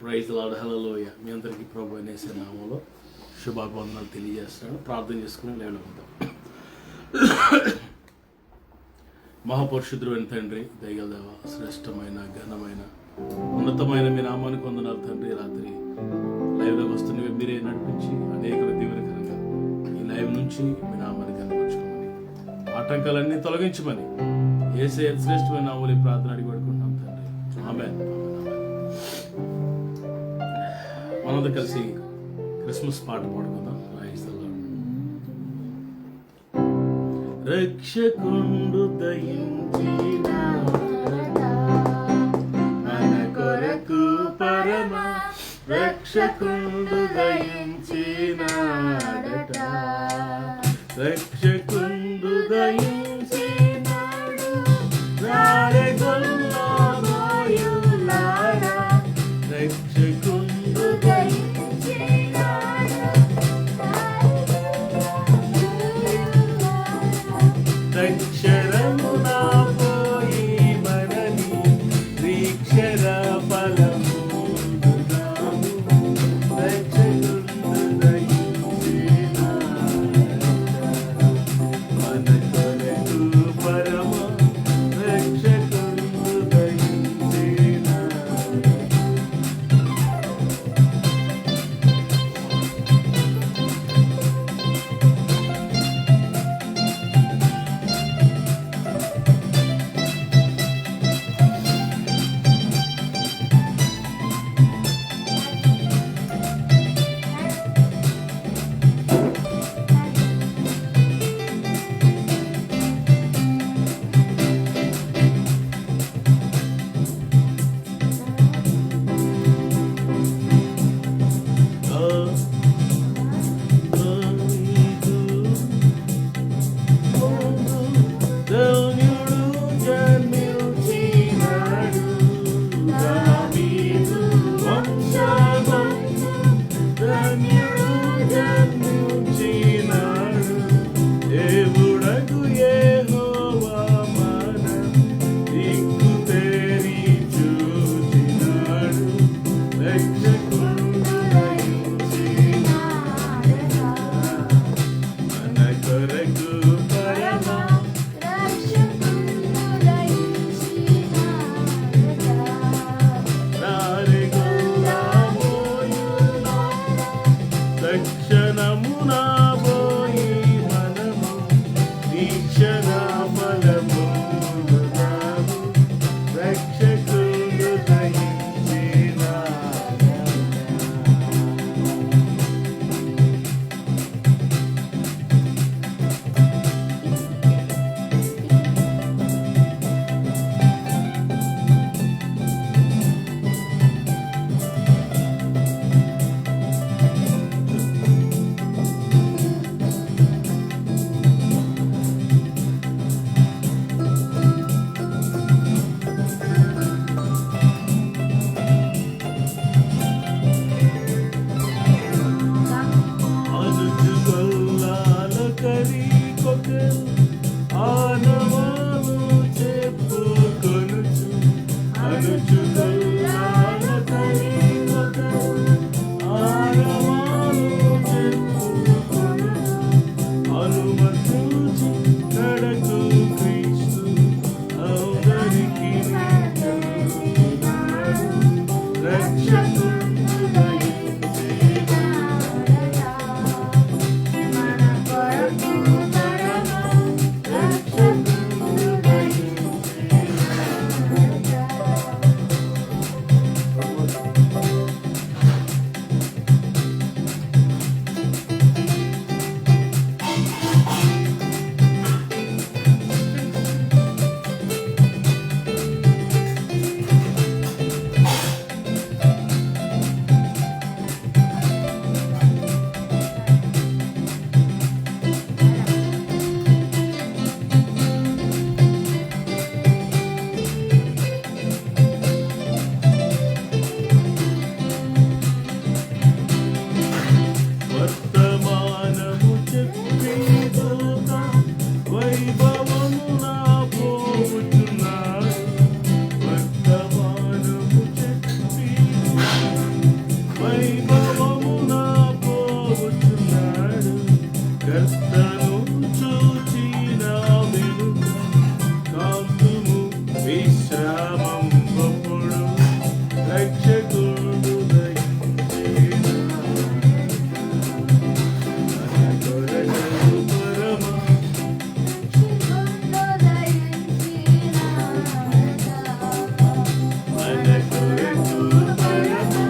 Praise lord, హల్లెలూయా. మీ అందరికీ ప్రభు అనేసే నామంలో శుభాభివందనాలు తెలియజేస్తున్నాను. ప్రార్థన చేసుకుని లేవలో ఉంటాం. మహాపరిశుద్ధుడైన తండ్రి, దయగల దేవ, శ్రేష్టమైన ఘనమైన ఉన్నతమైన మీ నామానికి వందనాలు తండ్రి. రాత్రి లైవ్లోకి వస్తున్నవి మీరే నడిపించి అనేక దీవెనకరంగా ఈ లైవ్ నుంచి మీ నామాన్ని కనపరచుకోమని, ఆటంకాలన్నీ తొలగించమని యేసయ్య శ్రేష్టమైన నామములో ప్రార్థన అడిగి పడుకుంటున్నాం తండ్రి. ఆమేన్. మనందరూ కలిసి క్రిస్మస్ పాట పాడుకుందాం. రక్షకుండు దయించినాడట, మన కొరకు పరమ రక్షకుండు దయించినాడట, రక్షకుండు దయించినాడు, రారెగొల్లబోయులారా, రక్షకుండు అక్షరమున పోయి మనని దీక్షర ఫలము మన కొరకు రక్షకుడు దయించేనా మన కొరకు పరమా మన కొరకు పరమా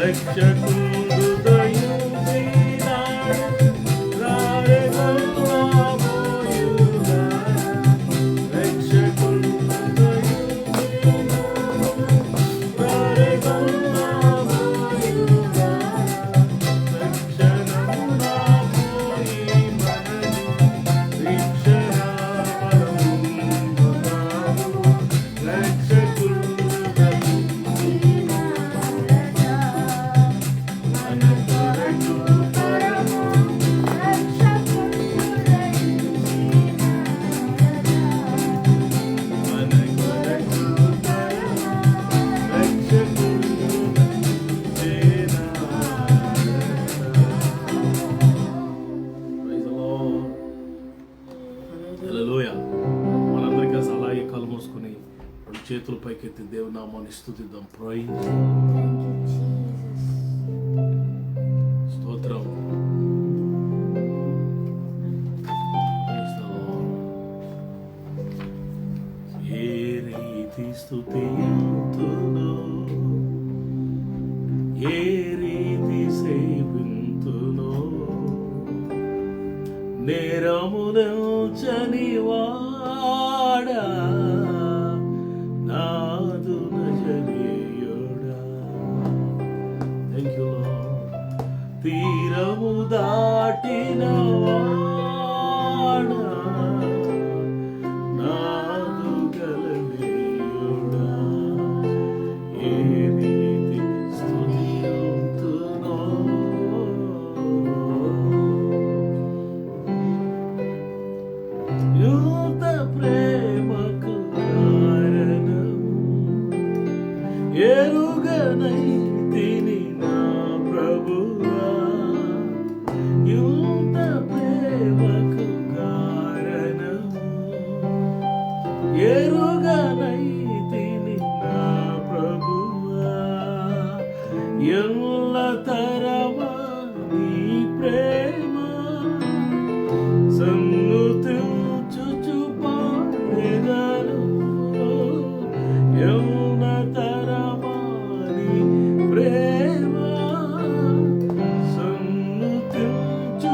రక్షకుడు దయించినాడు రారెగొల్లబోయుగా రక్షకుడు దయించినాడు రారెగొల్లబోయుగా రక్షణమునా పోయి మనని వీక్షణాబలముందుతాడు రక్షకుడు మన కొరకు పరమా మన కొరకు పరమా రక్షకుడు దయించేనా. Praise the Lord. హల్లెలూయా. మనందరికీ అసలు అలాగే కళ్ళు మూసుకొని రెండు చేతుల పైకెత్తి దేవుని నామాన్ని స్తుతిద్దాం. ప్రైజ్ స్తోత్రం. Praise the Lord. ఏ రీతి స్తుతింతునో ఏ రీతి సేవింతునో నేరమునల్చని వాడా నాదు నజరేయుడా. Thank you Lord. తీరము దాటిన వాడా నాదు గలవేయుడా. ఏ రీతి స్తుతింతునో యూత ప్రేమకు కారణము ఎరుగనైతిని నా ప్రభువా. యూత ప్రేమకు కారణము ఎరుగనైతిని నా ప్రభువా. ఎల్ల తరమా నీ ప్రేమ సన్నుతించుచు పాడెదను. యౌన తరమా నీ ప్రేమ సన్నుతించుచు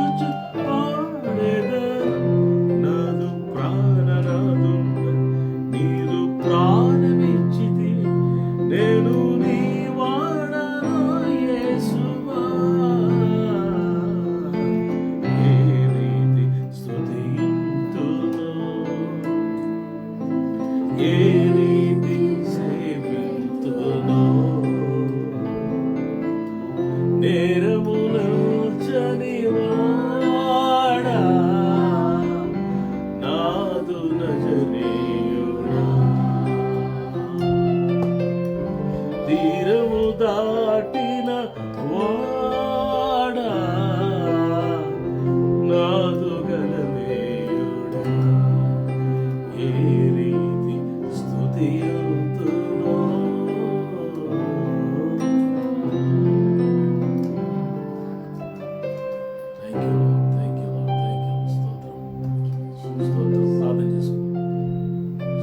పాడెదను. నాదు ప్రాణనాదు నీదు ప్రాణమిచ్చితి నేను నీ వాడను యేసువా. ఏ రీతి స్తుతింతునో ఏ రీతి సేవింతునో నేరమునల్చని వాడా నాదు నజరేయుడా. తీరము దాటిన వాడా నాదు గలవేయుడా. ఏ రీతి స్తుతింతునో thank you thank you thank you. స్తోత్రం స్తోత్రం. ప్రార్థన చేసుకో.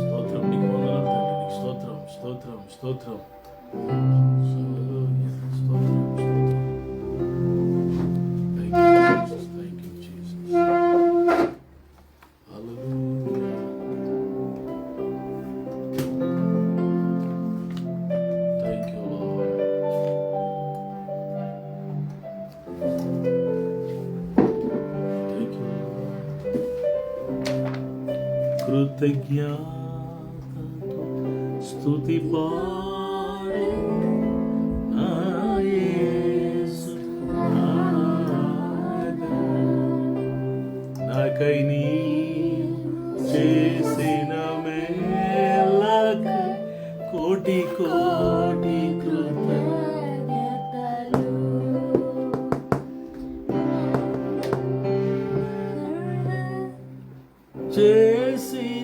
స్తోత్రం నీకు వందనాలు తండ్రి. నీకు స్తోత్రం స్తోత్రం స్తోత్రం. హల్లెలూయా. స్తోత్రం స్తోత్రం. Thank you Jesus. Thank you Jesus. Hallelujah. Thank you lord. Thank you lord. కృతజ్ఞతతో స్తుతి పాడే నా యేసు నాయనా. నాకై నీ చేసిన మేలకై కోటి కోటి కృతజ్ఞతలు. చేసిన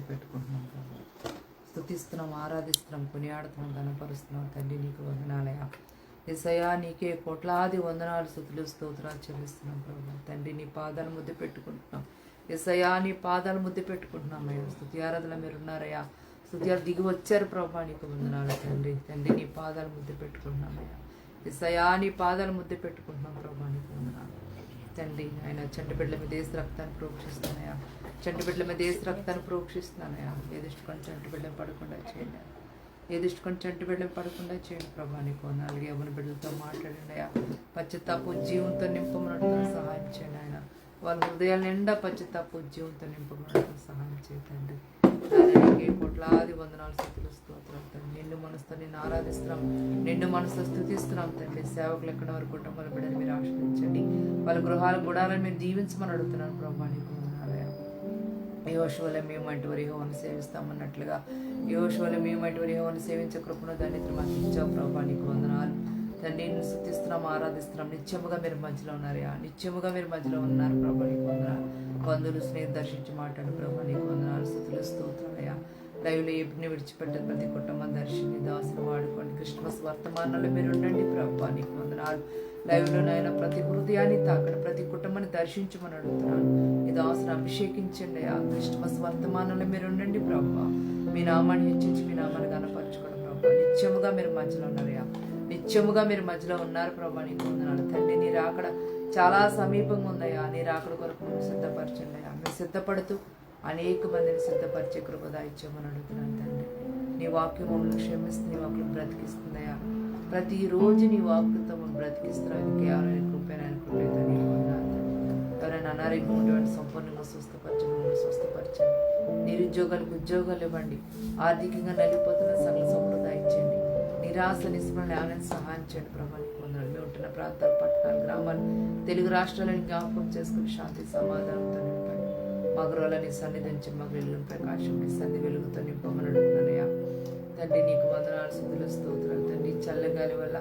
పెట్టుకుంటున్నాం ప్రభా. స్తుతిస్తున్నాం, ఆరాధిస్తున్నాం, కొనియాడుతున్నాం, ఘనపరుస్తున్నాం తండ్రి. నీకు వందనాలయ్యా. యేసయ్యా నీకే కోట్లాది వందనాలు, స్తుతులు, స్తోత్రాలు చెల్లిస్తున్నాం ప్రభా. తండ్రి నీ పాదాలు ముద్దు పెట్టుకుంటున్నాం. యేసయ్యా నీ పాదాలు ముద్దు పెట్టుకుంటున్నాం అయ్యా. స్తుతి ఆరాధన మీరు ఉన్నారయ్యా. స్తుతి దిగి వచ్చారు ప్రభా. నీకు వందనాలు తండ్రి. తండ్రి నీ పాదాలు ముద్దు పెట్టుకుంటున్నాం అయ్యా. యేసయ్యా నీ పాదాలు ముద్దు పెట్టుకుంటున్నాం ప్రభా. నీకు వందనాలు తండ్రి. ఆయన చంటి బిడ్డల మీద ఏసు రక్తాన్ని ప్రోక్షిస్తున్నాయా. చంటి బిడ్డల మీద ఏసు రక్తాన్ని ప్రోక్షిస్తున్నానయా. ఏ దృష్టికొని చంటి బిడ్డలు పడకుండా చేయండి. ఏ దృష్టికొని చంటి బిడ్డలు పడకుండా చేయండి ప్రభా. నీకు నాలుగు యవ్వన బిడ్డలతో మాట్లాడండి అయ్యా. పశ్చాత్తాపు జీవంతో నింపమన్నట్టు సహాయం చేయండి ఆయన. వాళ్ళ హృదయాల నిండా పశ్చాత్తాపు జీవంతో నింపమన్నట్టు సహాయం చేయండి. దానికి కోట్లాది వందనాలు, స్తుతులు, స్తోత్రాలు తండ్రి. నిన్ను మనసుతో నిన్ను ఆరాధిస్తున్నాం, నిన్ను మనసుతో స్తుతిస్తున్నాం తండ్రి. సేవకులు ఎక్కడ వారి కుటుంబాల బిడ్డలు మీరు ఆశ్రయించండి. వాళ్ళ గృహాల గుడాలను మీరు దీవించమని అడుగుతున్నాను ప్రభా. నీకు వందనాలయ్యా. యోషువలో మేము అటువంటి యెహోవాను సేవిస్తామన్నట్లుగా యోషువలో మేము అటువంటి యెహోవాను సేవించే కృపను ధన్యతను మాకు ఇచ్చావు ప్రభా. నీకు వందనాలు తండ్రి. నిన్ను స్తుతిస్తున్నాం, ఆరాధిస్తున్నాం. నిత్యముగా మీరు మధ్యలో ఉన్నారయ్యా. నిత్యముగా మీరు మధ్యలో ఉన్నారు ప్రభా. నీకు వందనాలు. బంధువులు స్నేహితులు దర్శించి మాట్లాడు ప్రభా. నీకు వందనాలు, స్తుతులు, స్తోత్రాలయ్యా. లైవ్లో ఎప్పుడు విడిచిపెట్టదు ప్రతి కుటుంబం దర్శించి దాసులు వాడుకోండి. క్రిస్మస్ వర్తమానాలు మీరు ఉండండి ప్రభా. నీకు వందనాలు. లైవ్లోనైనా ప్రతి హృదయాన్ని తాకండి, ప్రతి కుటుంబాన్ని దర్శించమని అడుగుతున్నాను. ఈ దాసును అభిషేకించండి అయ్యా. క్రిస్మస్ వర్తమానంలో మీరు ఉండండి ప్రభా. మీ నామాన్ని హెచ్చించి మీ నామాన్ని కనపరచుకోండి ప్రభా. నిత్యముగా మీరు మధ్యలో ఉన్నారయ్యా. నిత్యముగా మీరు మధ్యలో ఉన్నారు ప్రభా. నీకు వందనాలు తండ్రి. నీ రాకడ చాలా సమీపంగా ఉందయ్యా. నీ రాకడ కొరకు మేము సిద్ధపరచండి అయ్యా. మేము సిద్ధపడుతూ అనేక మందిని సిద్ధపరిచే కృపదా ఇచ్చామని అడుగుతున్నాను తండ్రి. నీ వాక్యం మమ్మల్ని క్షమిస్తుంది, నీ వాక్యం బ్రతికిస్తుందయ్యా. ప్రతిరోజు నీ వాక్యంతో మమ్మల్ని బ్రతికిస్తున్నావు. కేవలం కృపేనాయన కృపేదని ఎవరైనా అనారోగ్యం ఉండేవాడిని సంపూర్ణంగా స్వస్థపరచండి, మమ్మల్ని స్వస్థపరచండి. నిరుద్యోగాలకు ఉద్యోగాలు ఇవ్వండి. ఆర్థికంగా నలిగిపోతున్న సకల సమృద్ధి ఇచ్చండి. నిరాశ నిస్మరణ ఆనంద సహాయం చేయండి ప్రభా. నీకు వందనాలు. మేము ఉంటున్న ప్రాంతాలు, పట్టణాలు, గ్రామాలు, తెలుగు రాష్ట్రాలను జ్ఞాపకం చేసుకుని శాంతి సమాధానంతో నింపండి. మా గృహాల నీ సన్నిధించి మా వెలుగుని ప్రకాశం నీ సన్ని వెలుగుతో నింపమని అడుగుతున్నానయ్యా. తండ్రి నీకు వందనాలు, స్తుతులు, స్తోత్రాలు తండ్రి. ఈ చల్లగాలి వల్ల,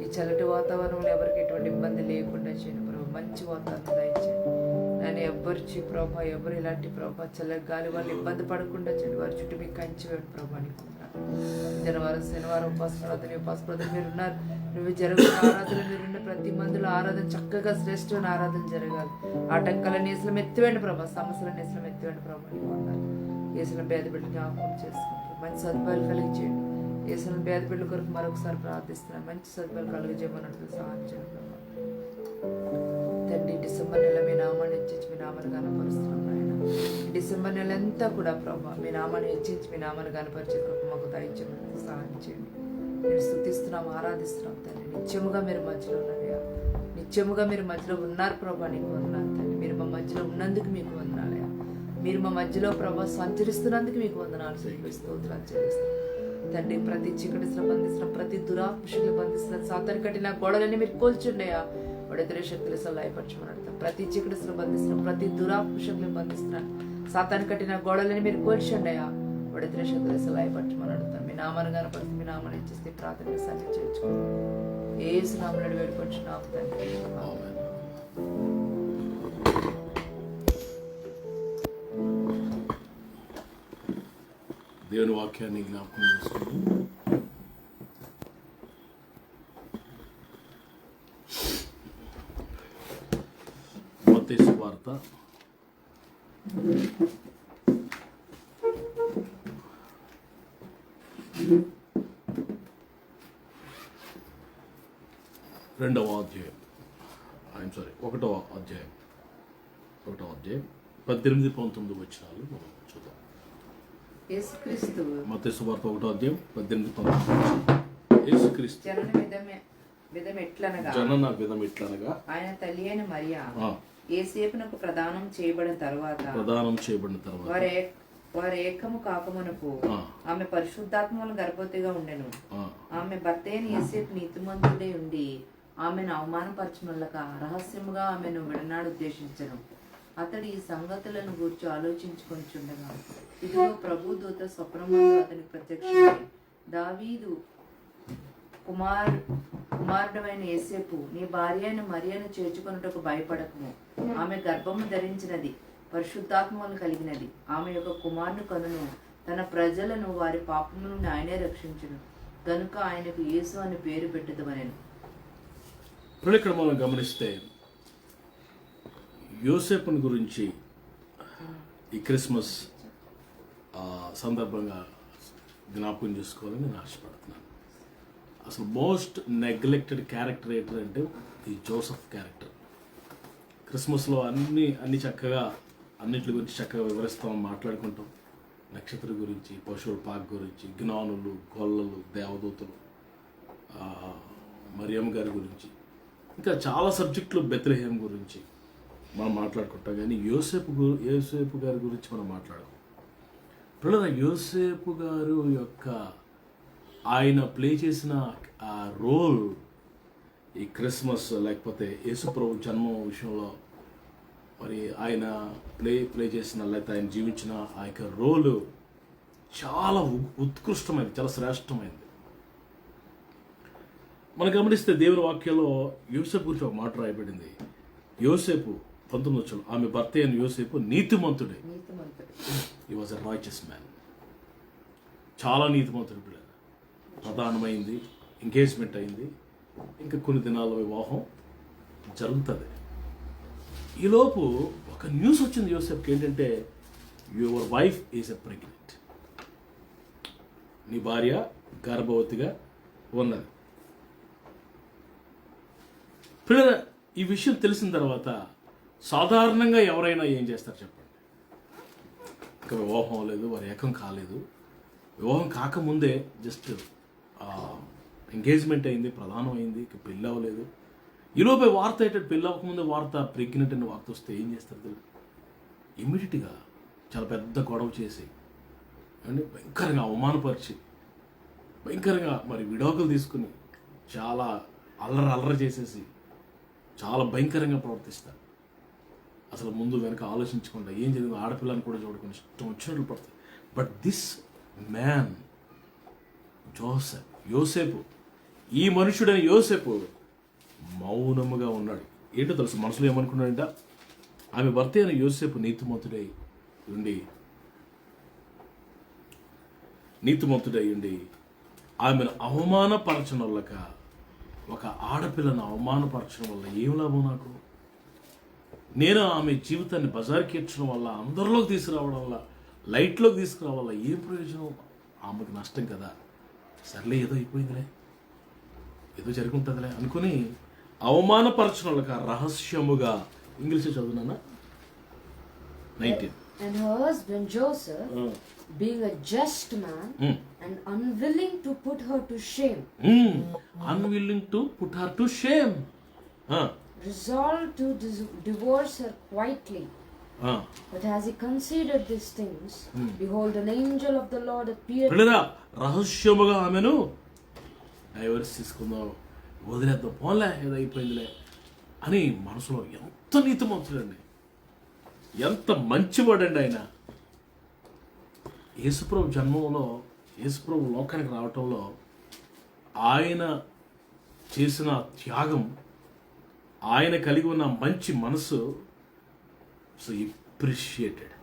ఈ చల్లటి వాతావరణంలో ఎవరికి ఎటువంటి ఇబ్బంది లేకుండా చేయండి ప్రభా. మంచి వాతావరణం దయచేయండి. నేను ఎవరిచి ప్రభా, ఎవరు ఇలాంటి ప్రభా చల్లగాలి వల్ల ఇబ్బంది పడకుండా చేయండి. వారి చుట్టూ మీకు కంచి వేయండి ప్రభా. నీకు జనవారం శనివారం ఉపాసప్రదలు మీరు ఉన్నారు. నువ్వు జరుగుతున్న ఆరాధన మీరున్న ప్రతి మందిలో ఆరాధన చక్కగా శ్రేష్టమైన ఆరాధన జరగాలి. ఆటంకాల నేసలం ఎత్తివేండి ప్రభా. సమస్యల నేసలం ఎత్తివేండి ప్రభా. నీకు వందనాలు. యేసులను పేద బిడ్డలు జ్ఞాపకం చేసుకుంటారు. మంచి సదుపాయాలు కలిగించేయండి. యేసులను పేద బిడ్డల కొరకు మరొకసారి ప్రార్థిస్తున్నాను. మంచి సదుపాయాలు కలిగజేయమన్నట్టు సహాయం చేయండి ప్రభా. తండ్రి డిసెంబర్ నెల మీ నామాన్ని హెచ్చించి మీ నామాన్ని కనపరుస్తున్నాం నాయన. డిసెంబర్ నెల అంతా కూడా ప్రభా మీ నామాన్ని హెచ్చించి మీ నామాన్ని కనపరిచే కృప మాకు దయచేయమని సహాయం చేయండి. నేను స్తుతిస్తున్నాం, ఆరాధిస్తున్నాం తండ్రి. నిత్యముగా మీరు మధ్యలో ఉన్నారయ్యా. నిత్యముగా మీరు మధ్యలో ఉన్నారు ప్రభా. నీకు వందనాలు తండ్రి. మీరు మా మధ్యలో ఉన్నందుకు మీకు వందనాలయ్యా. మీరు మా మధ్యలో ప్రభా సంచరిస్తున్నందుకు మీకు వందనాలు, స్తోత్రాలు చెల్లిస్తాం తండ్రి. ప్రతి చీకటిలో బంధిస్తున్నాం, ప్రతి దురాపుషులు బంధిస్తున్నాం. సాతాను కట్టిన గోడలన్నీ మీరు కోల్చుండయా. వడెదిరే శక్తులు సహాయపరచమని అడుగుతాం. ప్రతి చీకటిలో బంధిస్తున్నాం, ప్రతి దురాపుషులు బంధిస్తున్నాను. సాతాను కట్టిన గోడలని మీరు కోల్చుండయా. వడెదిరే శక్తులు సహాయపరచమని అడుగుతాం. మీ నామాన్ని కనపడితే మీ నామాన్ని ఇచ్చేస్తే ప్రార్థన సన్ని చేర్చుకోండి. ఏసు నామములో వేడుకొంచున్నాం తండ్రి. దేవుని వాక్యాన్ని జ్ఞాపకం చేసుకుంటూ మత్తయి సువార్త 2వ అధ్యాయం 1వ అధ్యాయం 18-19 వచనాలు మనం చూద్దాం. యేసుక్రీస్తు మత్తయి సువార్త 1వ అధ్యాయం 18-19. యేసుక్రీస్తు జనన విధం ఎట్లనగా ఆయన తల్లి అయిన మరియా యేసేపునకు ప్రదానం చేయబడిన తర్వాత వారు ఏకము కాకమునకు ఆమె పరిశుద్ధాత్మ వలన గర్భవతిగా ఉండెను. ఆమె భర్త అయిన యేసేపు నీతిమంతుడై ఉండి ఆమెను అవమానపరచనులక రహస్యముగా ఆమెను విడనాడు ఉద్దేశించను. అతడు ఈ సంగతులను గూర్చి ఆలోచించుకొనిచుండగా ఇదిగో ప్రభు దూత స్వప్నమందు అతనికి ప్రత్యక్షమై, దావీదు కుమారుడైన యేసేపు, నీ భార్య అయిన మరియను చేర్చుకొనుటకు భయపడకము. ఆమె గర్భము ధరించినది, పరిశుద్ధాత్మ వలన కలిగినది. ఆమె యొక్క కుమారుని కనును, తన ప్రజలను వారి పాపము నుండి ఆయనే రక్షించును, గనుక ఆయనకు యేసు అని పేరు పెట్టుదమనెను. ఇప్పుడు ఇక్కడ మనం గమనిస్తే యోసేపుని గురించి ఈ క్రిస్మస్ సందర్భంగా జ్ఞాపకం చేసుకోవాలని నేను ఆశపడుతున్నాను. అసలు మోస్ట్ నెగ్లెక్టెడ్ క్యారెక్టర్ ఏంటంటే ఈ జోసెఫ్ క్యారెక్టర్. క్రిస్మస్లో అన్ని చక్కగా అన్నింటి గురించి చక్కగా వివరిస్తాం, మాట్లాడుకుంటాం. నక్షత్రం గురించి, పశువుల పాక్ గురించి, జ్ఞానులు, గొల్లలు, దేవదూతలు, మరియమ్మ గారి గురించి, ఇంకా చాలా సబ్జెక్టులు, బెత్లెహేం గురించి మనం మాట్లాడుకుంటాం. కానీ యోసేపు గారి గురించి మనం మాట్లాడుకోం. పిల్లల యోసేపు గారు యొక్క ఆయన ప్లే చేసిన ఆ రోల్ ఈ క్రిస్మస్ లేకపోతే యేసుప్రభు జన్మం విషయంలో మరి ఆయన ప్లే చేసిన లేకపోతే ఆయన జీవించిన ఆ యొక్క రోలు చాలా ఉత్కృష్టమైనది, చాలా శ్రేష్టమైనది. మనం గమనిస్తే దేవుని వాక్యంలో యోసేపు గురించి ఒక మాట రాయబడింది. యోసేపు 19 ఆమె భర్త అయిన యోసేపు నీతిమంతుడే. He was a righteous man. చాలా నీతిమంతుడు. పిల్లలు ప్రధానమైంది, ఎంగేజ్మెంట్ అయింది, ఇంకా కొన్ని దినాల్లో వివాహం జరుగుతుంది. ఈలోపు ఒక న్యూస్ వచ్చింది యోసేపుకి, ఏంటంటే your wife is a pregnant. నీ భార్య గర్భవతిగా ఉన్నది. పిల్లల ఈ విషయం తెలిసిన తర్వాత సాధారణంగా ఎవరైనా ఏం చేస్తారు చెప్పండి? ఇంకా వివాహం లేదు, వారి ఏకం కాలేదు, వివాహం కాకముందే జస్ట్ ఎంగేజ్మెంట్ అయింది, ప్రధానం అయింది, ఇక పెళ్ళి అవ్వలేదు. ఈలోపే వార్త ఏంటంటే పెళ్ళి అవ్వకముందే వార్త ప్రెగ్నెంట్ అని వార్త వస్తే ఏం చేస్తారు తెలుసు? ఇమ్మీడియట్గా చాలా పెద్ద గొడవ చేసి భయంకరంగా అవమానపరిచి భయంకరంగా మరి విడాకులు తీసుకుని చాలా అల్లరి చేసేసి చాలా భయంకరంగా ప్రవర్తిస్తారు. అసలు ముందు వెనక ఆలోచించకుండా ఏం జరిగిందో ఆడపిల్లని కూడా చూడకుండా ఇష్టం వచ్చినట్లు పడుతుంది. బట్ దిస్ మ్యాన్ యోసేపు, ఈ మనుషుడైన యోసేపు మౌనముగా ఉన్నాడు. ఏంటో తెలుసు మనసులో ఏమనుకున్నాడంట? ఆమె భర్త అయిన యోసేపు నీతిమంతుడై ఉండి ఆమెను అవమానపరచడం వల్ల, ఒక ఆడపిల్లను అవమానపరచడం వల్ల ఏం లాభం నాకు? నేను ఆమె జీవితాన్ని బజార్కి ఎచ్చడం వల్ల, అందరిలోకి తీసుకురావడం వల్ల, లైట్లోకి తీసుకురావడం వల్ల ఏం ప్రయోజనం? ఆమెకు నష్టం కదా. సర్లే ఏదో అయిపోయిందిలే, ఏదో జరుగుతుందిలే అనుకుని అవమానపరచడం వల్ల రహస్యముగా, English చదువునా 19. And her husband Joseph, being a just man and unwilling to put her to shame, resolved to divorce her quietly. But as he considered these things, behold, an angel of the Lord appeared. రహస్యముగా ఆమెను divorce తీసుకుందాం, వదిలేద్దాం, పోలే ఏదో అయిపోయిందిలే అని మనసులో ఎంత నీతిమంతుడండి, ఎంత మంచివాడండి ఆయన. యేసుప్రభు జన్మంలో, యేసుప్రభు లోకానికి రావటంలో ఆయన చేసిన త్యాగం, ఆయన కలిగి ఉన్న మంచి మనసు, సో అప్రిషియేటెడ్.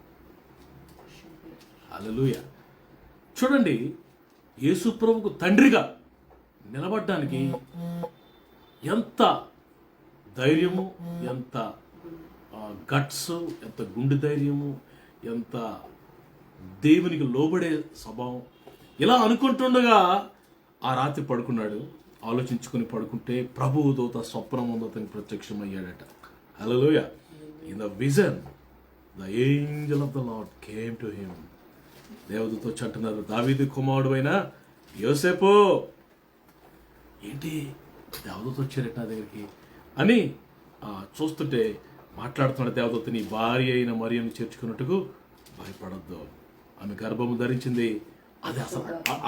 హల్లెలూయా. చూడండి, యేసుప్రభుకు తండ్రిగా నిలబడడానికి ఎంత ధైర్యము, ఎంత గట్స్, ఎంత గుండె ధైర్యము, ఎంత దేవునికి లోబడే స్వభావం. ఇలా అనుకుంటుండగా ఆ రాత్రి పడుకున్నాడు. ఆలోచించుకుని పడుకుంటే ప్రభువు దూత స్వప్నముందు అతనికి ప్రత్యక్షమయ్యాడట. హల్లెలూయా. In the vision the angel of the Lord came to him. దేవదూత వచ్చి అంటున్నారు, దావీదు కుమారుడు అయిన యోసేపు, ఏంటి దేవదూత వచ్చారట నా దగ్గరికి అని చూస్తుంటే మాట్లాడుతున్నాడు దేవదూత, నీ భార్య అయిన మరియను చేర్చుకున్నట్టుకు భయపడద్దు, ఆమె గర్భము ధరించింది. అది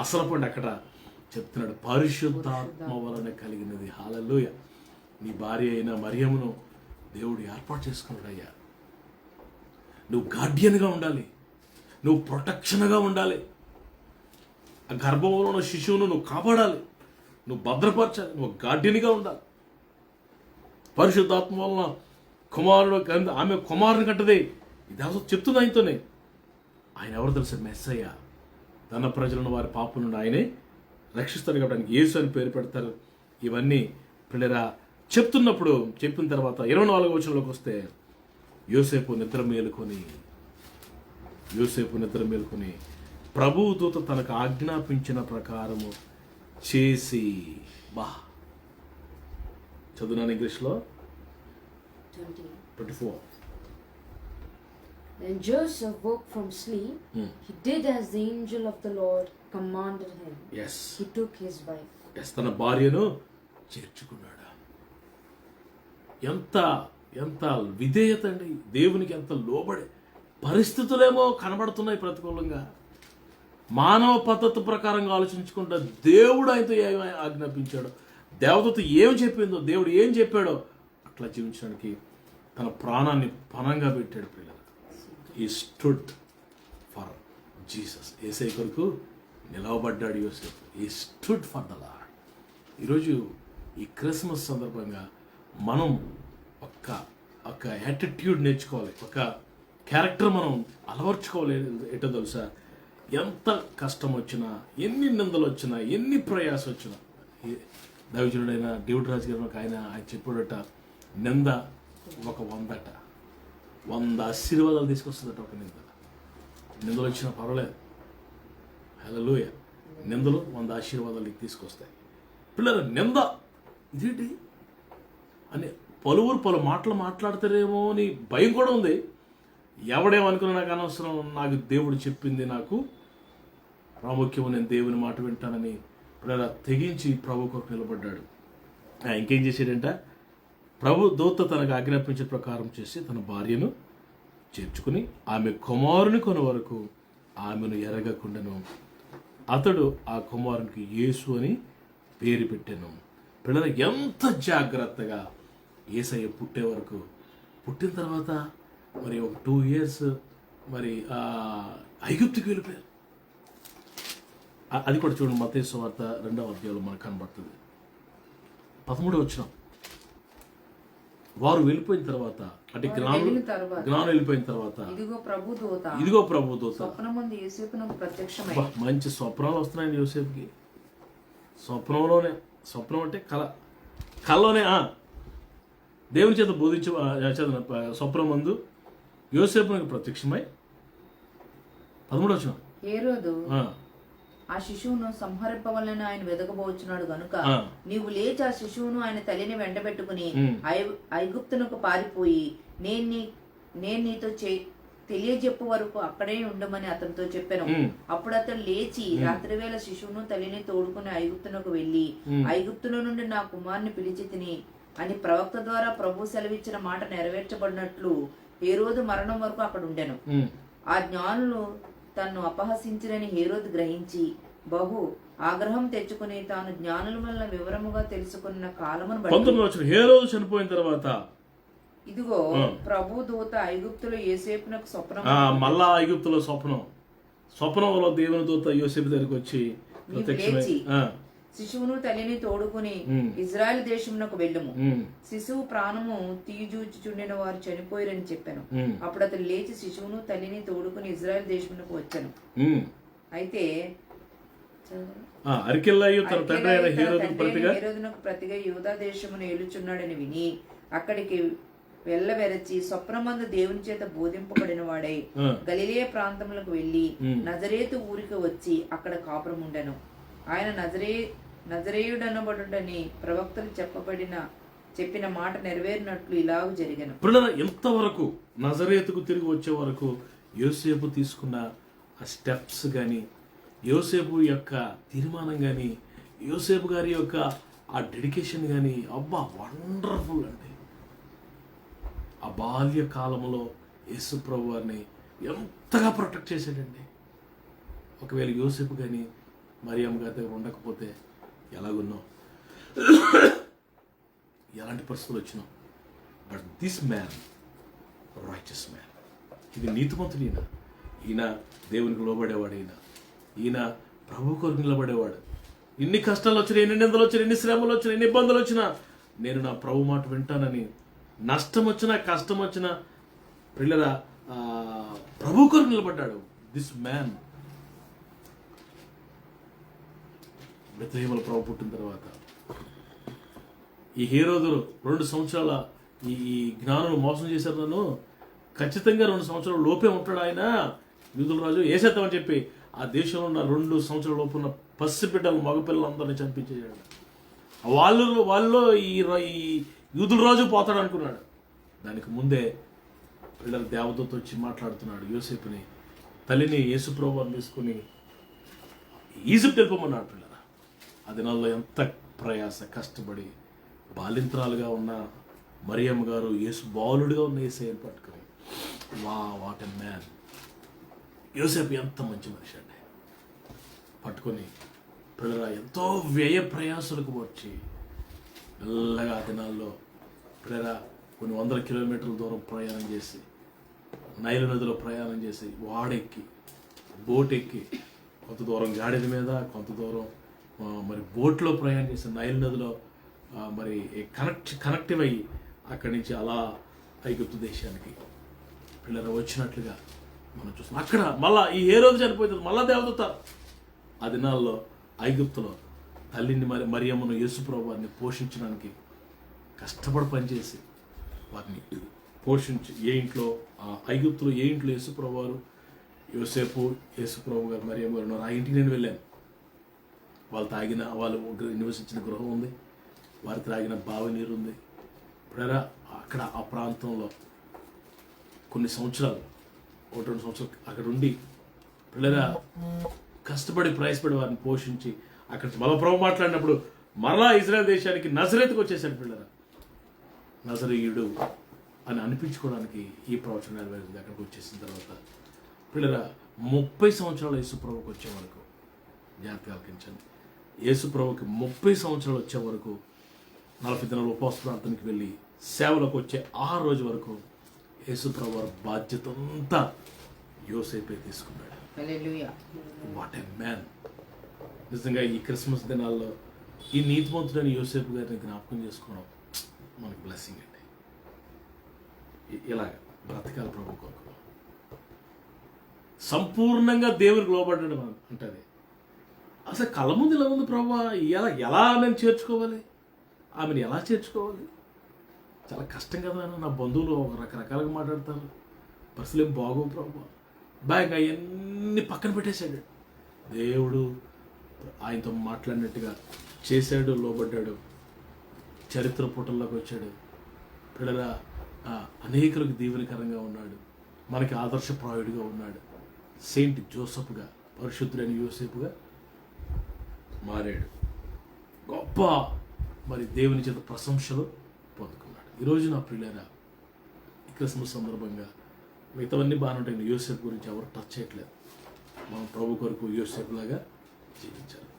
అసలు పండి అక్కడ చెప్తున్నాడు, పరిశుద్ధాత్మ వలన కలిగినది. హల్లెలూయా. నీ భార్య అయిన మరియమును దేవుడు ఏర్పాటు చేసుకున్నాడు. అయ్యా, నువ్వు గార్డియన్గా ఉండాలి, నువ్వు ప్రొటెక్షన్గా ఉండాలి, ఆ గర్భంలో ఉన్న శిశువును నువ్వు కాపాడాలి, నువ్వు భద్రపరచాలి, నువ్వు గార్డియన్గా ఉండాలి. పరిశుద్ధాత్మ వలన కుమారుడు, ఆమె కుమారుని కంటది ఈ దేవదూత చెప్తుంది ఆయనతోనే. ఆయన ఎవరు తెలుసు? మెస్సయ్య. తన ప్రజలను వారి పాపం నుండి ఆయనే రక్షిస్తాడు కాబట్టి ఆయనకి యేసు అని పేరు పెడతారు. ఇవన్నీ పిల్లరా చెప్తున్నప్పుడు, చెప్పిన తర్వాత 24వ వచనంలోకి వస్తే, యోసేపు నిద్ర మేలుకొని ప్రభువు దూత తనకు ఆజ్ఞాపించిన ప్రకారము చేసి, చదువునాను ఇంగ్లీష్లో 24. Then Joseph woke from sleep. He did as the angel of the Lord commanded him. Yes. He took his wife. Yes, తన భార్యను చేర్చుకున్నాడు. ఎంత విధేయత అండి, దేవునికి ఎంత లోబడి. పరిస్థితులేమో కనబడుతున్నాయి ప్రతికూలంగా, మానవ పద్ధతి ప్రకారంగా ఆలోచించుకుంటా దేవుడు ఆయనతో ఏమి ఆజ్ఞాపించాడో, దేవదూత ఏం చెప్పిందో, దేవుడు ఏం చెప్పాడో అట్లా జీవించడానికి తన ప్రాణాన్ని పణంగా పెట్టాడు. పిల్లలు, ఈ స్టూడ్ ఫర్ జీసస్. యేసయ్య కొరకు నిలవబడ్డాడు యోసేపు. ఈ స్టూడ్ ఫర్ ద లార్డ్. ఈరోజు ఈ క్రిస్మస్ సందర్భంగా మనం ఒక యాటిట్యూడ్ నేర్చుకోవాలి, ఒక క్యారెక్టర్ మనం అలవర్చుకోవాలి. ఎటో తెలుసా, ఎంత కష్టం వచ్చినా, ఎన్ని నిందలు వచ్చినా, ఎన్ని ప్రయాసం వచ్చినా, దైవజనుడైన డేవిడ్ రాజు గారు ఆయన చెప్పాడట, నింద ఒక 100 ఆశీర్వాదాలు తీసుకొస్తుందట. ఒక నిందలు వచ్చినా పర్వాలేదు, హల్లెలూయా. నిందలు 100 ఆశీర్వాదాలు తీసుకొస్తాయి. పిల్లలు, నింద ఇదేంటి అని పలు మాటలు మాట్లాడతారేమో అని భయం కూడా ఉంది. ఎవడేమనుకున్నా నాకు అనవసరం, నాకు దేవుడు చెప్పింది నాకు ప్రాముఖ్యం, నేను దేవుని మాట వింటానని పిల్లల తెగించి ప్రభు కొరకు నిలబడ్డాడు. ఇంకేం చేశాడంట, ప్రభు దూత తనకు ఆజ్ఞాపించిన ప్రకారం చేసి తన భార్యను చేర్చుకుని ఆమె కుమారుని కొన వరకు ఆమెను ఎరగకుండాను. అతడు ఆ కుమారునికి యేసు అని పేరు పెట్టాను. పిల్లలు, ఎంత జాగ్రత్తగా యేసయ్య పుట్టే వరకు, పుట్టిన తర్వాత మరి ఒక 2 years మరి ఐగుప్తుకి వెళ్ళిపోయారు. అది కూడా చూడండి, మత్తయి సువార్త 2వ అధ్యాయంలో మనకు కనబడుతుంది. 13వ వచనం. వారు వెళ్ళిపోయిన తర్వాత, అంటే జ్ఞానం వెళ్ళిపోయిన తర్వాత, ఇదిగో ప్రభు దూత స్వప్నమందు యోసేపునకు ప్రత్యక్షమై. మంచి స్వప్నాలు వస్తున్నాయండి యోసేపుకి. స్వప్నం అంటే కల్లోనే దేవుని చేత బోధించ స్వప్నమందు యోసేపునకు ప్రత్యక్షమై. 13వ వచనం. హేరోదు ఆ శిశువును సంహరింపవలన ఆయన వెదకబోచున్నాడు గనుక నీవు లేచి ఆ శిశువును ఆయన తల్లిని వెంటబెట్టుకుని ఐగుప్తునకు పారిపోయి నేను నీతో తెలియజెప్పు వరకు అక్కడే ఉండమని అతనితో చెప్పాను. అప్పుడు అతను లేచి రాత్రివేళ శిశువును తల్లిని తోడుకుని ఐగుప్తునకు వెళ్లి, ఐగుప్తులో నుండి నా కుమారుని పిలిచి తిని అని ప్రవక్త ద్వారా ప్రభు సెలవిచ్చిన మాట నెరవేర్చబడినట్లు హేరోదు మరణం వరకు అక్కడ ఉండెను. ఆ జ్ఞానులు తన్ను అపహసించిరని హేరోదు గ్రహించి బహు ఆగ్రహం తెచ్చుకుని తాను జ్ఞానుల వల్ల వివరముగా తెలుసుకున్న కాలమును బట్టి హేరోదు చనిపోయిన తర్వాత ఇదిగో ప్రభు దూత ఐగుప్తులో యోసేపునకు స్వప్నం. మళ్ళా ఐగుప్తులో స్వప్నంలో దేవుని దూత యోసేపు దగ్గరికి వచ్చి శిశువును తల్లిని తోడుకుని ఇజ్రాయెల్ దేశమునకు వెళ్ళుము, శిశువు ప్రాణము తీజూచుచుండిన వారు చనిపోయిరని చెప్పాను. అప్పుడు అతను లేచి శిశువును తల్లిని తోడుకుని ఇజ్రాయెల్ దేశమునకు వచ్చాను. అయితే హేరోదునకు ప్రతిగా యూదా దేశమును ఏలుచున్నాడని విని అక్కడికి వెళ్ళవెరచి స్వప్నమందు దేవుని చేత బోధింపబడిన వాడై గలిలయ ప్రాంతములకు వెళ్లి నజరేతు ఊరికి వచ్చి అక్కడ కాపురం ఉండెను. ఆయన నజరేయుడనబడుటని ప్రవక్తలు చెప్పిన మాట నెరవేరినట్లు ఇలాగ జరిగెను. ఎంతవరకు నజరేతుకు తిరిగి వచ్చే వరకు యోసేపు తీసుకున్న ఆ స్టెప్స్ కానీ, యోసేపు యొక్క తీర్మానం కానీ, యోసేపు గారి యొక్క ఆ డెడికేషన్ కానీ, అబ్బా వండర్ఫుల్ అండి. ఆ బాల్య కాలంలో యేసు ప్రభు వారిని ఎంతగా ప్రొటెక్ట్ చేశాడండి. ఒకవేళ యోసేపు కానీ మరియమ్మ గారి దగ్గర ఉండకపోతే ఎలాగున్నాం, ఎలాంటి పరిస్థితులు వచ్చినాం. But this man righteous man, ఇది నీతిమంతుడు. ఈయన దేవునికి లోబడేవాడు. ఈయన ప్రభు కొరకు నిలబడేవాడు. ఎన్ని కష్టాలు వచ్చినా, ఎన్ని నిందలు వచ్చినా, ఎన్ని శ్రమలు వచ్చినా, ఎన్ని ఇబ్బందులు వచ్చినా నేను నా ప్రభు మాట వింటానని, నష్టం వచ్చినా కష్టం వచ్చినా పిల్లల ప్రభు కొరకు నిలబడ్డాడు. దిస్ మ్యాన్ బెత్లెహేములో ప్రభు పుట్టిన తర్వాత ఈ హేరోదులు 2 సంవత్సరాల ఈ జ్ఞానులు మోసం చేశారు. నన్ను ఖచ్చితంగా 2 సంవత్సరాల లోపే ఉంటాడు ఆయన యూదుల రాజు, వేసేద్దామని చెప్పి ఆ దేశంలో ఉన్న 2 సంవత్సరాల లోపు ఉన్న పసిబిడ్డలు మగపిల్లలందరినీ చంపించేశాడు. వాళ్ళలో ఈ యూదుల రాజు పోతాడు అనుకున్నాడు. దానికి ముందే పిల్లల దేవదూత వచ్చి మాట్లాడుతున్నాడు యోసేపుని, తల్లిని యేసుప్రభువుని తీసుకుని ఈజిప్ట్ వెళ్ళిపోమన్నాడు. పిల్లల ఆ దినాల్లో ఎంత ప్రయాస కష్టపడి బాలింత్రాలుగా ఉన్న మరియమ్మ గారు యేసు బాలుడిగా ఉన్న యేసయ్యను పట్టుకుని, వాట్ ఎ మ్యాన్. యోసేపు ఎంత మంచి మనిషి అండి. పట్టుకొని పిల్లల ఎంతో వ్యయ ప్రయాసాలకు వచ్చి మెల్లగా ఆ దినాల్లో పిల్లల కొన్ని 100 కిలోమీటర్ల దూరం ప్రయాణం చేసి, నైలు నదిలో ప్రయాణం చేసి, వాడెక్కి బోట్ ఎక్కి, కొంత దూరం గాడిద మీద, కొంత దూరం మరి బోట్లో ప్రయాణం చేసి నైలు నదిలో మరి కనెక్టివ్ అయ్యి అక్కడి నుంచి అలా ఐగుప్తు దేశానికి పిల్లలు వచ్చినట్లుగా మనం చూస్తున్నాం. అక్కడ మళ్ళా ఈ హేరోదు చనిపోతుంది, మళ్ళా దేవదూత ఆ దినాల్లో ఐగుప్తులో తల్లిని మరియమ్మను యేసుప్రభువారిని పోషించడానికి కష్టపడి పనిచేసి వారిని పోషించి ఐగుప్తులో ఏ ఇంట్లో యేసుప్రభువారు యోసేపు యేసుప్రభు గారు మరియమ్మ గారు ఉన్నారు. ఆ ఇంటికి నేను వెళ్ళాను. వాళ్ళు నివసించిన గృహం ఉంది, వారు త్రాగిన బావి నీరు ఉంది. ఇప్పుడైనా అక్కడ ఆ ప్రాంతంలో కొన్ని సంవత్సరాలు 1-2 సంవత్సరాలు అక్కడ ఉండి పిల్లరా కష్టపడి ప్రయాసపడి వారిని పోషించి అక్కడ మళ్ళీ ప్రభు మాట్లాడినప్పుడు మరలా ఇజ్రాయెల్ దేశానికి నజరేతుకు వచ్చేసాడు. పిల్లరా నజరేయుడు అని అనిపించుకోవడానికి ఈ ప్రవచనం నెరవేరింది. అక్కడికి వచ్చేసిన తర్వాత పిల్లరా 30 సంవత్సరాలు యేసుప్రభుకి వచ్చే వరకు జాగ్రత్తగా ఆలకించండి. యేసుప్రభుకి 30 సంవత్సరాలు వచ్చే వరకు 40 దినాల ఉపవాస ప్రాంతానికి వెళ్ళి సేవలకు వచ్చే ఆ రోజు వరకు యేసుప్రభు వారి బాధ్యత అంతా యోసేపే తీసుకున్నాడు. What a man. నిజంగా ఈ క్రిస్మస్ దినాల్లో ఈ నీతిమంతుడైన యోసేపు గారిని జ్ఞాపకం చేసుకోవడం మనకు బ్లెస్సింగ్ అండి. ఇలాగ బ్రతకాలి ప్రభు కొరకు, సంపూర్ణంగా దేవునికి లోబడ్డాడు మనం అంటే అసలు కళ్ళ ముందు ఇలా ఉంది ప్రభు, ఎలా ఆమెను చేర్చుకోవాలి, ఆమెను ఎలా చేర్చుకోవాలి, చాలా కష్టం కదా. నా బంధువులు రకరకాలుగా మాట్లాడతారు, బస్సులు ఏం బాగోవు ప్రభు, బ్యాగ్ అవన్నీ పక్కన పెట్టేశాడు. దేవుడు ఆయనతో మాట్లాడినట్టుగా చేశాడు, లోబడ్డాడు, చరిత్ర పుటల్లోకి వచ్చాడు. పిల్లల అనేకులకు దీవెనకరంగా ఉన్నాడు, మనకి ఆదర్శప్రాయుడిగా ఉన్నాడు. సెయింట్ జోసెఫ్గా, పరిశుద్ధుడైన యోసేపుగా మారాడు. గొప్ప మరి దేవుని చేత ప్రశంసలు పొందుకున్నాడు. ఈరోజు నా ప్రియులారా ఈ క్రిస్మస్ సందర్భంగా మిగతావన్నీ బాగానే ఉంటాయి, యోసేపు గురించి ఎవరు టచ్ చేయట్లేదు. మనం ప్రభు కొరకు యోసేపులాగా జీవించాలి.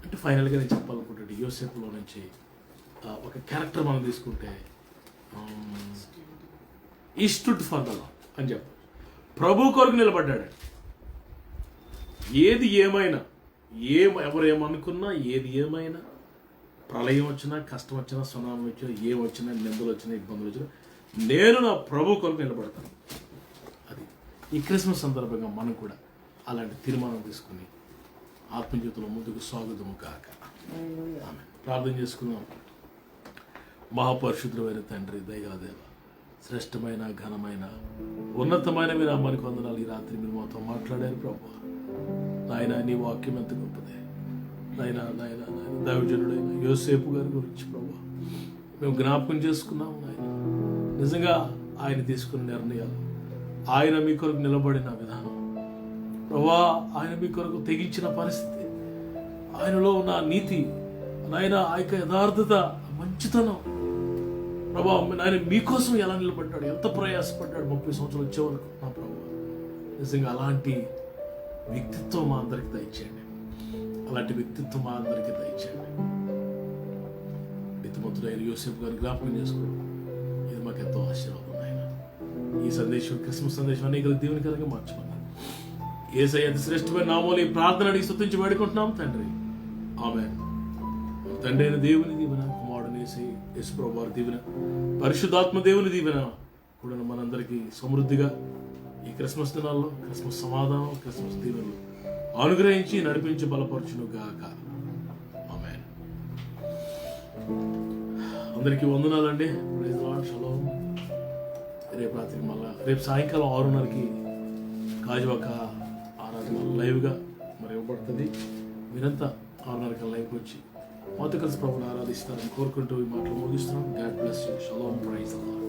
అంటే ఫైనల్గా నేను చెప్పాలనుకుంటే యోసేపులో నుంచి ఒక క్యారెక్టర్ మనం తీసుకుంటే ఈ స్టూడ్ ఫర్ ద లార్డ్ అని చెప్పాలి. ప్రభు కొరకు నిలబడ్డాడు. ఏది ఏమైనా ఎవరు ఏమనుకున్నా, ఏది ఏమైనా, ప్రళయం వచ్చినా, కష్టం వచ్చినా, సునామీ వచ్చినా, ఏమొచ్చినా, నిందలు వచ్చినా, ఇబ్బందులు వచ్చినా, నేను నా ప్రభు కొరకు నిలబడతాను. అది ఈ క్రిస్మస్ సందర్భంగా మనం కూడా అలాంటి తీర్మానం తీసుకుని ఆత్మజీవితంలో ముందుకు సాగుదాము కాక. ప్రార్థన చేసుకుందాం. మహాపరిశుద్ధుడైన తండ్రి, దయగల దేవ, శ్రేష్టమైన, ఘనమైన, ఉన్నతమైన మీ నామానికి వందనాలు. ఈ రాత్రి మీరు మాతో మాట్లాడారు ప్రభు. నాయన నీ వాక్యం ఎంత గొప్పదే. నాయన దైవజనుడైన యోసేపు గారి గురించి ప్రభు మేము జ్ఞాపకం చేసుకున్నాము. నాయన నిజంగా ఆయన తీసుకున్న నిర్ణయాలు, ఆయన మీ కొరకు నిలబడిన విధానం ప్రభా, ఆయన మీ కొరకు తెగించిన పరిస్థితి, ఆయనలో ఉన్న నీతి, నాయన ఆ యొక్క యథార్థత, మంచితనం ప్రభా, ఆయన మీకోసం ఎలా నిలబడ్డాడు, ఎంత ప్రయాసపడ్డాడు 30 సంవత్సరాలు వచ్చే వరకు. నా ప్రభు నిజంగా అలాంటి వ్యక్తిత్వం మా అందరికి దయచేయండి. అలాంటి వ్యక్తిత్వం మా అందరికీ దయచేయండి. నీతిమంతుడైన యోసేపు గారిని జ్ఞాపకం చేసుకోవడం ఇది మాకు ఎంతో ఆశీర్వాదం. ఆయన ఈ సందేశం, క్రిస్మస్ సందేశం అనేక దీవెనకరంగా మార్చుకున్నాం. యేసయ్య అతి శ్రేష్టమైన నామములో ఈ ప్రార్థన అడిగి స్తుతించి వేడుకుంటున్నాం తండ్రి. ఆమేన్. తండ్రి అయిన దేవుని దీవెన, కుమారుడైన యేసు ప్రభువారి దీవెన, పరిశుద్ధాత్మ దేవుని దీవెన కూడా మనందరికీ సమృద్ధిగా ఈ క్రిస్మస్ దినాల్లో క్రిస్మస్ సమాధానం, క్రిస్మస్ దీవెనలు అనుగ్రహించి నడిపించి బలపరచును గాక. ఆమేన్. అందరికీ వందనాలండి. Praise lord. షలోమ్. రేపు రాత్రి మళ్ళా రేపు సాయంకాలం 6:30కి కాజువాక ఆరాధన లైవ్గా మరి ఇవ్వబడుతుంది. మీరంతా 6:30 లైవ్కి వచ్చి మాతో కలిసి ప్రభుని ఆరాధిస్తారని కోరుకుంటూ ఈ మాటలు ముగిస్తున్నాం. God bless you. షలోమ్. Praise lord.